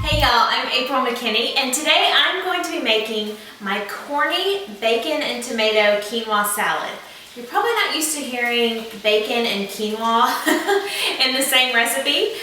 Hey y'all, I'm April Mckinney, and today I'm going to be making my corny bacon and tomato quinoa salad. You're probably not used to hearing bacon and quinoa in the same recipe,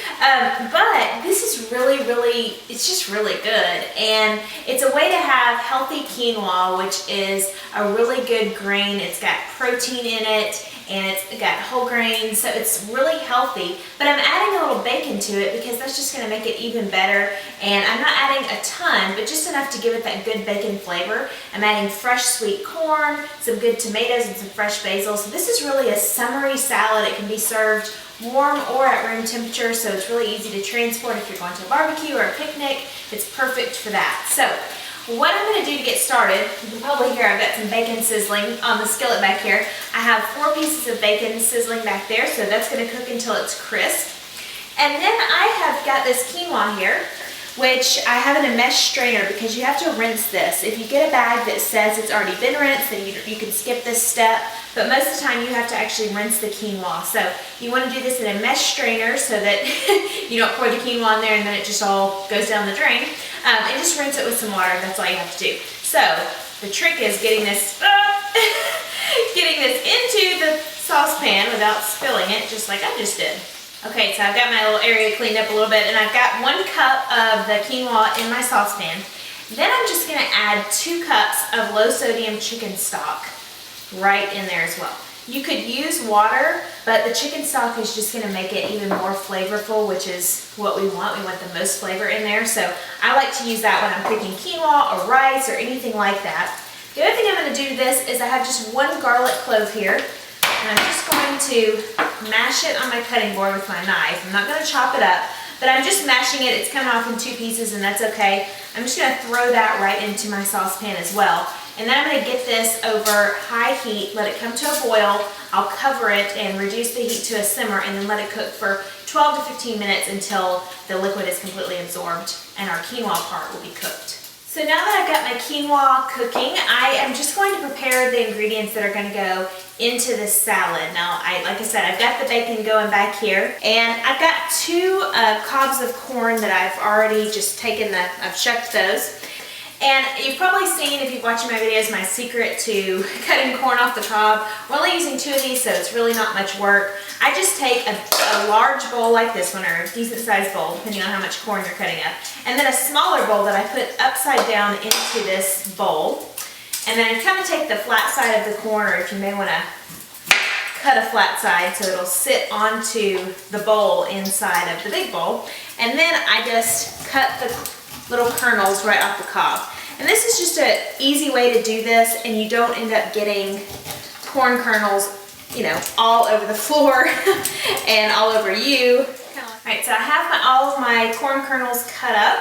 but this is it's just really good. And it's a way to have healthy quinoa, which is a really good grain. It's got protein in it, and it's got whole grains, so it's really healthy. But I'm adding a little bacon to it because that's just gonna make it even better. And I'm not adding a ton, but just enough to give it that good bacon flavor. I'm adding fresh sweet corn, some good tomatoes, and some fresh basil. So this is really a summery salad. It can be served warm or at room temperature, so it's really easy to transport if you're going to a barbecue or a picnic. It's perfect for that. So what I'm going to do to get started, you can probably hear I've got some bacon sizzling on the skillet back here. I have 4 pieces of bacon sizzling back there, so that's going to cook until it's crisp. And then I have got this quinoa here, which I have in a mesh strainer because you have to rinse this. If you get a bag that says it's already been rinsed, then you can skip this step. But most of the time you have to actually rinse the quinoa. So you want to do this in a mesh strainer so that you don't pour the quinoa in there and then it just all goes down the drain. And just rinse it with some water. That's all you have to do. So the trick is getting this into the saucepan without spilling it, just like I just did. Okay, so I've got my little area cleaned up a little bit, and I've got 1 cup of the quinoa in my saucepan. Then I'm just gonna add 2 cups of low sodium chicken stock right in there as well. You could use water, but the chicken stock is just gonna make it even more flavorful, which is what we want. We want the most flavor in there. So I like to use that when I'm cooking quinoa or rice or anything like that. The other thing I'm gonna do to this is I have just 1 garlic clove here. And I'm just going to mash it on my cutting board with my knife. I'm not going to chop it up, but I'm just mashing it. It's coming off in 2 pieces, and that's okay. I'm just going to throw that right into my saucepan as well. And then I'm going to get this over high heat, let it come to a boil. I'll cover it and reduce the heat to a simmer, and then let it cook for 12 to 15 minutes until the liquid is completely absorbed and our quinoa part will be cooked. So now that I've got my quinoa cooking, I am just going to prepare the ingredients that are going to go into this salad. Now, like I said, I've got the bacon going back here, and I've got 2 cobs of corn that I've already just I've shucked those. And you've probably seen, if you've watched my videos, my secret to cutting corn off the cob. We're only using 2 of these, so it's really not much work. I just take a large bowl like this one, or a decent sized bowl, depending on how much corn you're cutting up, and then a smaller bowl that I put upside down into this bowl. And then I kind of take the flat side of the corn, or if you may want to cut a flat side so it'll sit onto the bowl inside of the big bowl. And then I just cut the little kernels right off the cob. And this is just an easy way to do this, and you don't end up getting corn kernels, you know, all over the floor and all over you. Alright, so I have all of my corn kernels cut up.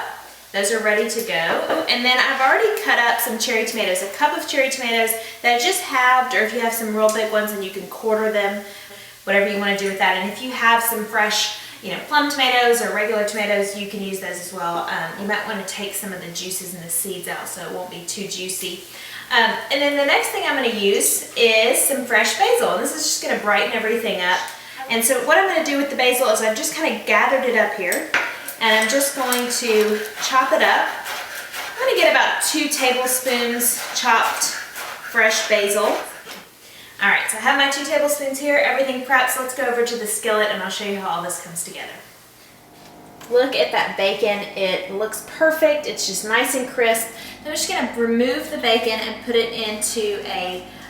Those are ready to go. Oh, and then I've already cut up some cherry tomatoes, a cup of cherry tomatoes that I just halved, or if you have some real big ones, then you can quarter them, whatever you want to do with that. And if you have some fresh, you know, plum tomatoes or regular tomatoes, you can use those as well. You might want to take some of the juices and the seeds out so it won't be too juicy. And then the next thing I'm going to use is some fresh basil, and this is just going to brighten everything up. And so what I'm going to do with the basil is I've just kind of gathered it up here, and I'm just going to chop it up. I'm going to get about 2 tablespoons chopped fresh basil. Alright, so I have my 2 tablespoons here, everything prepped, so let's go over to the skillet and I'll show you how all this comes together. Look at that bacon, it looks perfect, it's just nice and crisp. I'm just going to remove the bacon and put it into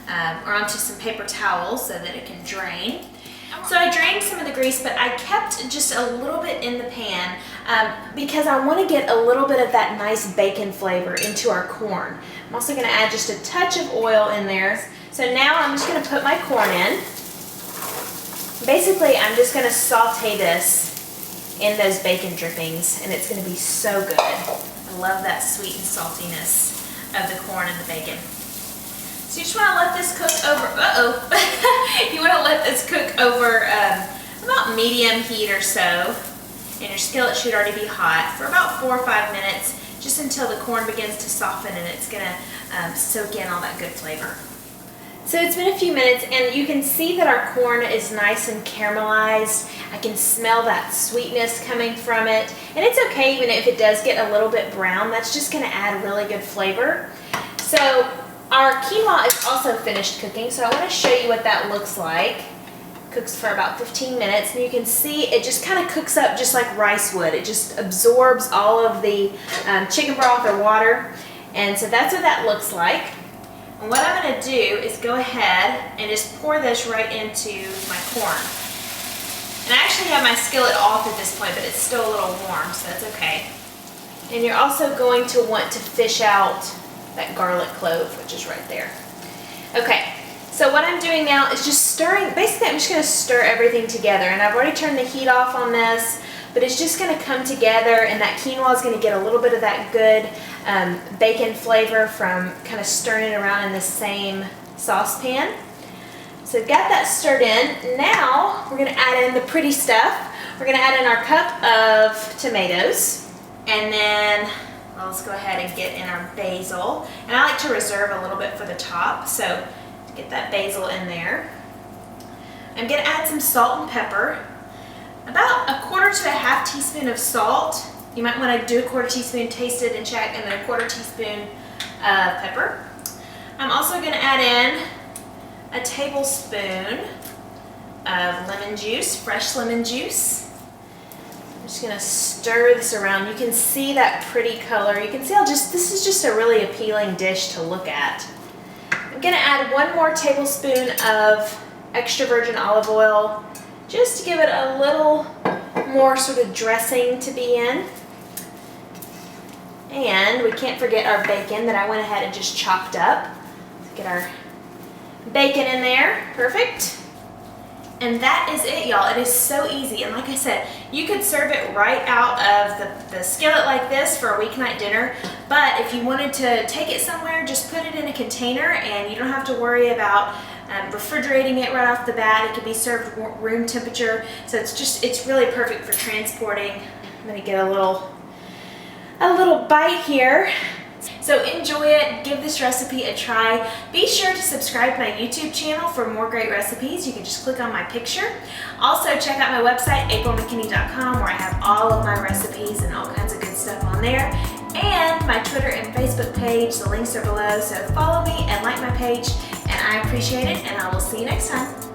onto some paper towels so that it can drain. So I drained some of the grease, but I kept just a little bit in the pan because I want to get a little bit of that nice bacon flavor into our corn. I'm also going to add just a touch of oil in there. So now I'm just going to put my corn in. Basically, I'm just going to saute this in those bacon drippings, and it's going to be so good. I love that sweet and saltiness of the corn and the bacon. So you just want to let this cook over, you want to let this cook over about medium heat or so, and your skillet should already be hot for about 4 or 5 minutes, just until the corn begins to soften and it's going to soak in all that good flavor. So it's been a few minutes and you can see that our corn is nice and caramelized. I can smell that sweetness coming from it. And it's okay even if it does get a little bit brown. That's just gonna add really good flavor. So our quinoa is also finished cooking, so I wanna show you what that looks like. Cooks for about 15 minutes, and you can see it just kind of cooks up just like rice would. It just absorbs all of the chicken broth or water, and so that's what that looks like. And what I'm going to do is go ahead and just pour this right into my corn. And I actually have my skillet off at this point, but it's still a little warm, so that's okay. And you're also going to want to fish out that garlic clove, which is right there. Okay. So what I'm doing now is just stirring. Basically, I'm just going to stir everything together. And I've already turned the heat off on this, but it's just going to come together, and that quinoa is going to get a little bit of that good bacon flavor from kind of stirring it around in the same saucepan. So I've got that stirred in. Now we're going to add in the pretty stuff. We're going to add in our cup of tomatoes, and then let's go ahead and get in our basil. And I like to reserve a little bit for the top, so get that basil in there. I'm going to add some salt and pepper. About 1/4 to 1/2 teaspoon of salt. You might want to do 1/4 teaspoon, taste it and check, and then 1/4 teaspoon of pepper. I'm also going to add in a tablespoon of lemon juice, fresh lemon juice. I'm just going to stir this around. You can see that pretty color. You can see this is just a really appealing dish to look at. I'm going to add 1 more tablespoon of extra virgin olive oil just to give it a little more sort of dressing to be in. And we can't forget our bacon that I went ahead and just chopped up. Let's get our bacon in there. Perfect. And that is it, y'all. It is so easy. And like I said, you could serve it right out of the skillet like this for a weeknight dinner. But if you wanted to take it somewhere, just put it in a container and you don't have to worry about refrigerating it right off the bat. It can be served room temperature. So it's really perfect for transporting. I'm gonna get a little bite here. So enjoy it, give this recipe a try. Be sure to subscribe to my YouTube channel for more great recipes. You can just click on my picture. Also check out my website, Mckinney.com, where I have all of my recipes and all kinds of good stuff on there. And my Twitter and Facebook page, the links are below, so follow me and like my page, and I appreciate it, and I will see you next time.